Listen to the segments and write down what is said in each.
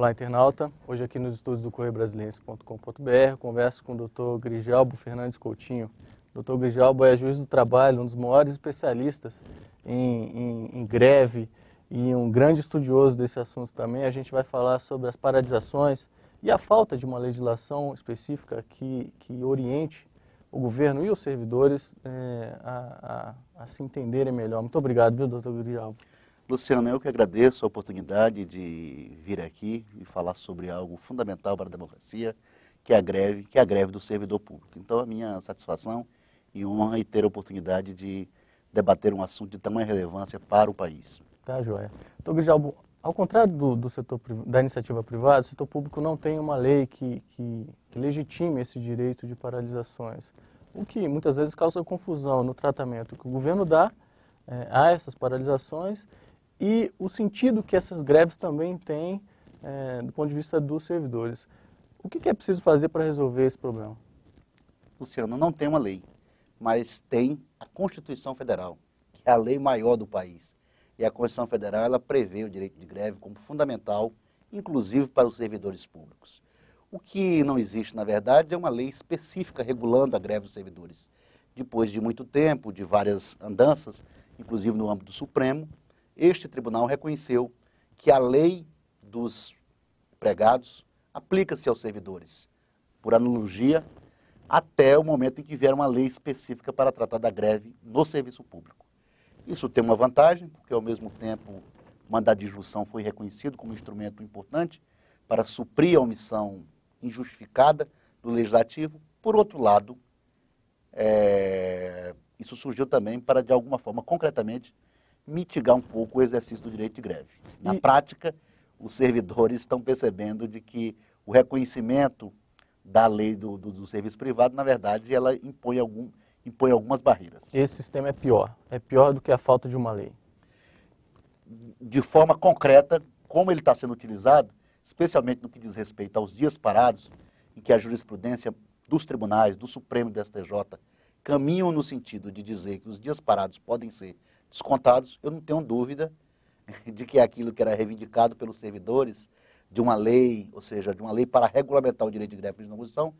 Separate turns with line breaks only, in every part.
Olá, internauta. Hoje aqui nos estúdios do correiobrasiliense.com.br converso com o Dr. Grijalbo Fernandes Coutinho. O Dr. Grijalbo é juiz do trabalho, um dos maiores especialistas em greve e um grande estudioso desse assunto também. A gente vai falar sobre as paralisações e a falta de uma legislação específica que oriente o governo e os servidores a se entenderem melhor. Muito obrigado, viu, Dr. Grijalbo?
Luciano, eu que agradeço a oportunidade de vir aqui e falar sobre algo fundamental para a democracia, que é a greve do servidor público. Então, a minha satisfação e honra em ter a oportunidade de debater um assunto de tamanha relevância para o país.
Tá, joia. Dr. Grijalbo, ao contrário da iniciativa privada, o setor público não tem uma lei que legitime esse direito de paralisações, o que muitas vezes causa confusão no tratamento que o governo dá a essas paralisações e o sentido que essas greves também têm do ponto de vista dos servidores. O que é preciso fazer para resolver esse problema?
Luciano, não tem uma lei, mas tem a Constituição Federal, que é a lei maior do país. E a Constituição Federal ela prevê o direito de greve como fundamental, inclusive para os servidores públicos. O que não existe, na verdade, é uma lei específica regulando a greve dos servidores. Depois de muito tempo, de várias andanças, inclusive no âmbito do Supremo, este tribunal reconheceu que a lei dos empregados aplica-se aos servidores, por analogia, até o momento em que vier uma lei específica para tratar da greve no serviço público. Isso tem uma vantagem, porque ao mesmo tempo o mandado de injunção foi reconhecido como um instrumento importante para suprir a omissão injustificada do legislativo. Por outro lado, isso surgiu também para, de alguma forma, concretamente, mitigar um pouco o exercício do direito de greve. Na prática, os servidores estão percebendo de que o reconhecimento da lei do serviço privado, na verdade, ela impõe algumas barreiras.
Esse sistema é pior do que a falta de uma lei.
De forma concreta, como ele está sendo utilizado, especialmente no que diz respeito aos dias parados, em que a jurisprudência dos tribunais, do Supremo e do STJ, caminham no sentido de dizer que os dias parados podem ser descontados, eu não tenho dúvida de que aquilo que era reivindicado pelos servidores de uma lei, ou seja, de uma lei para regulamentar o direito de greve e de oposição,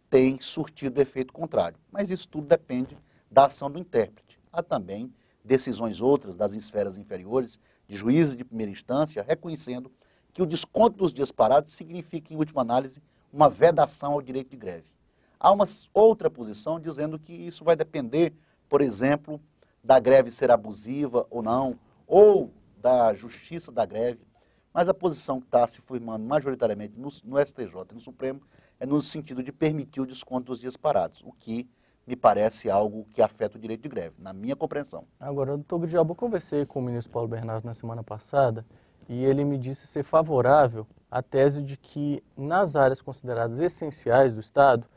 tem surtido efeito contrário. Mas isso tudo depende da ação do intérprete. Há também decisões outras das esferas inferiores, de juízes de primeira instância, reconhecendo que o desconto dos dias parados significa, em última análise, uma vedação ao direito de greve. Há uma outra posição dizendo que isso vai depender, por exemplo, da greve ser abusiva ou não, ou da justiça da greve, mas a posição que está se firmando majoritariamente no STJ e no Supremo é no sentido de permitir o desconto dos dias parados, o que me parece algo que afeta o direito de greve, na minha compreensão.
Agora, doutor Grijalbo, eu conversei com o ministro Paulo Bernardo na semana passada e ele me disse ser favorável à tese de que nas áreas consideradas essenciais do Estado,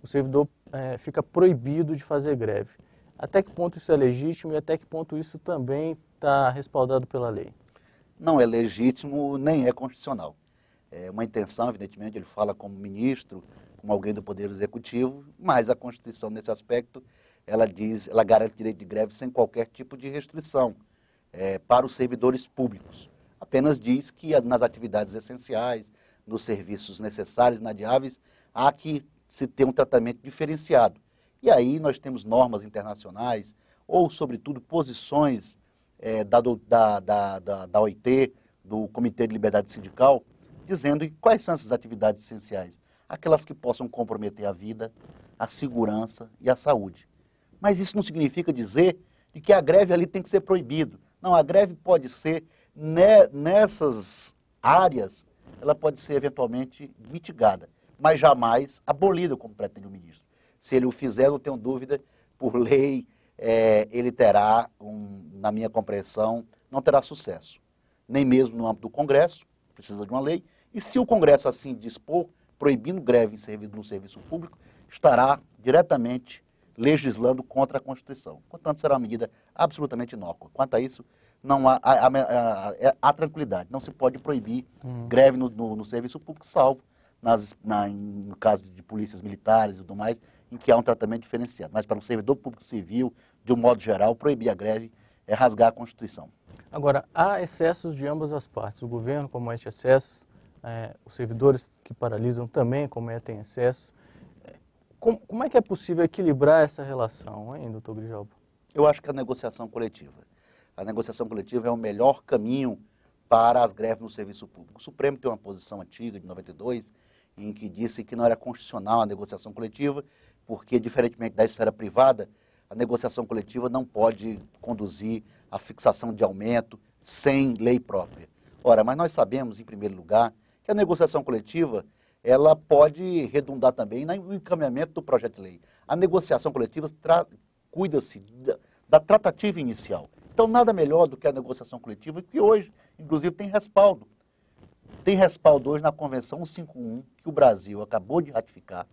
o servidor fica proibido de fazer greve. Até que ponto isso é legítimo e até que ponto isso também está respaldado pela lei?
Não é legítimo, nem é constitucional. É uma intenção, evidentemente, ele fala como ministro, como alguém do Poder Executivo, mas a Constituição, nesse aspecto, ela garante direito de greve sem qualquer tipo de restrição para os servidores públicos. Apenas diz que nas atividades essenciais, nos serviços necessários e inadiáveis, há que se ter um tratamento diferenciado. E aí nós temos normas internacionais, ou, sobretudo, posições da OIT, do Comitê de Liberdade Sindical, dizendo quais são essas atividades essenciais. Aquelas que possam comprometer a vida, a segurança e a saúde. Mas isso não significa dizer de que a greve ali tem que ser proibido. Não, a greve pode ser, nessas áreas, ela pode ser eventualmente mitigada, mas jamais abolida, como pretende o ministro. Se ele o fizer, não tenho dúvida, por lei, ele terá, na minha compreensão, não terá sucesso. Nem mesmo no âmbito do Congresso, precisa de uma lei, e se o Congresso assim dispor, proibindo greve no serviço público, estará diretamente legislando contra a Constituição. Portanto, será uma medida absolutamente inócua. Quanto a isso, não há tranquilidade. Não se pode proibir greve no serviço público, salvo no caso de polícias militares e tudo mais, em que há um tratamento diferenciado. Mas para o servidor público civil, de um modo geral, proibir a greve é rasgar a Constituição.
Agora, há excessos de ambas as partes. O governo comete excessos, os servidores que paralisam também cometem excesso. Como é que é possível equilibrar essa relação, hein, doutor Grijalbo?
Eu acho que a negociação coletiva é o melhor caminho para as greves no serviço público. O Supremo tem uma posição antiga, de 92, em que disse que não era constitucional a negociação coletiva, porque, diferentemente da esfera privada, a negociação coletiva não pode conduzir à fixação de aumento sem lei própria. Ora, mas nós sabemos, em primeiro lugar, que a negociação coletiva ela pode redundar também no encaminhamento do projeto de lei. A negociação coletiva cuida-se da tratativa inicial. Então, nada melhor do que a negociação coletiva, que hoje, inclusive, tem respaldo. Tem respaldo hoje na Convenção 151, que o Brasil acabou de ratificar,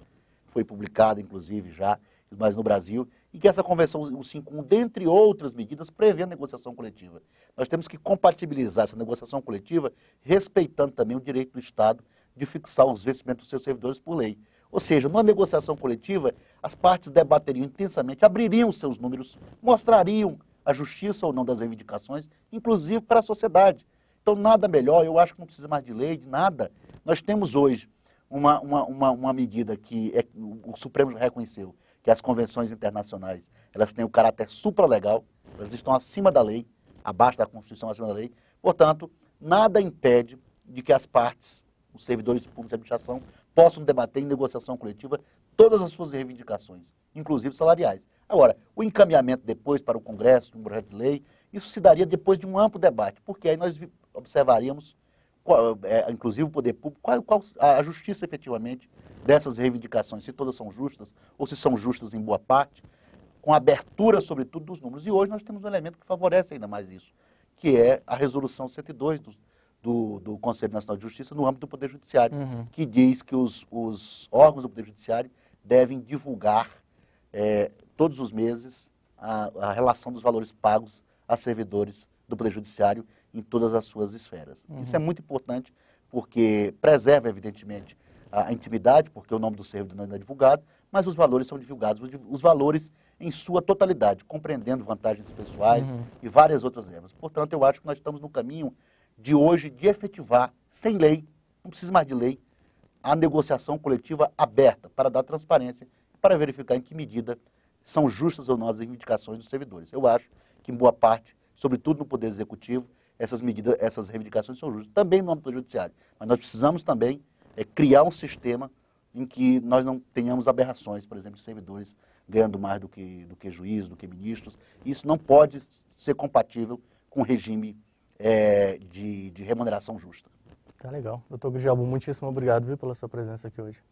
foi publicada, inclusive, já, mas no Brasil, e que essa Convenção 151, dentre outras medidas, prevê a negociação coletiva. Nós temos que compatibilizar essa negociação coletiva, respeitando também o direito do Estado de fixar os vencimentos dos seus servidores por lei. Ou seja, numa negociação coletiva, as partes debateriam intensamente, abririam seus números, mostrariam a justiça ou não das reivindicações, inclusive para a sociedade. Então, nada melhor, eu acho que não precisa mais de lei, de nada. Nós temos hoje uma medida que o Supremo já reconheceu, que as convenções internacionais, elas têm o caráter supralegal, elas estão acima da lei, abaixo da Constituição, acima da lei. Portanto, nada impede de que as partes, os servidores públicos de administração, possam debater em negociação coletiva todas as suas reivindicações, inclusive salariais. Agora, o encaminhamento depois para o Congresso de um projeto de lei, isso se daria depois de um amplo debate, porque aí nós observaríamos, inclusive o poder público, qual a justiça efetivamente dessas reivindicações, se todas são justas ou se são justas em boa parte, com abertura, sobretudo, dos números. E hoje nós temos um elemento que favorece ainda mais isso, que é a resolução 102 do Conselho Nacional de Justiça no âmbito do Poder Judiciário, que diz que os órgãos do Poder Judiciário devem divulgar todos os meses a relação dos valores pagos a servidores do Poder Judiciário em todas as suas esferas. Isso é muito importante porque preserva, evidentemente, a intimidade, porque o nome do servidor não é divulgado, mas os valores são divulgados, os valores em sua totalidade, compreendendo vantagens pessoais e várias outras levas. Portanto, eu acho que nós estamos no caminho de hoje de efetivar, sem lei, não precisa mais de lei, a negociação coletiva aberta para dar transparência, para verificar em que medida são justas ou não as reivindicações dos servidores. Eu acho que, em boa parte, sobretudo no Poder Executivo, essas medidas, essas reivindicações são justas, também no âmbito do Judiciário. Mas nós precisamos também criar um sistema em que nós não tenhamos aberrações, por exemplo, de servidores ganhando mais do que juízes, do que ministros. Isso não pode ser compatível com o regime de remuneração justa.
Tá legal. Doutor Grijalbo, muitíssimo obrigado, viu, pela sua presença aqui hoje.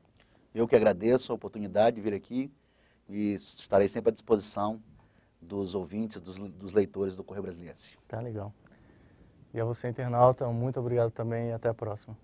Eu que agradeço a oportunidade de vir aqui e estarei sempre à disposição dos ouvintes, dos leitores do Correio Brasiliense.
Tá legal. E a você, internauta, muito obrigado também e até a próxima.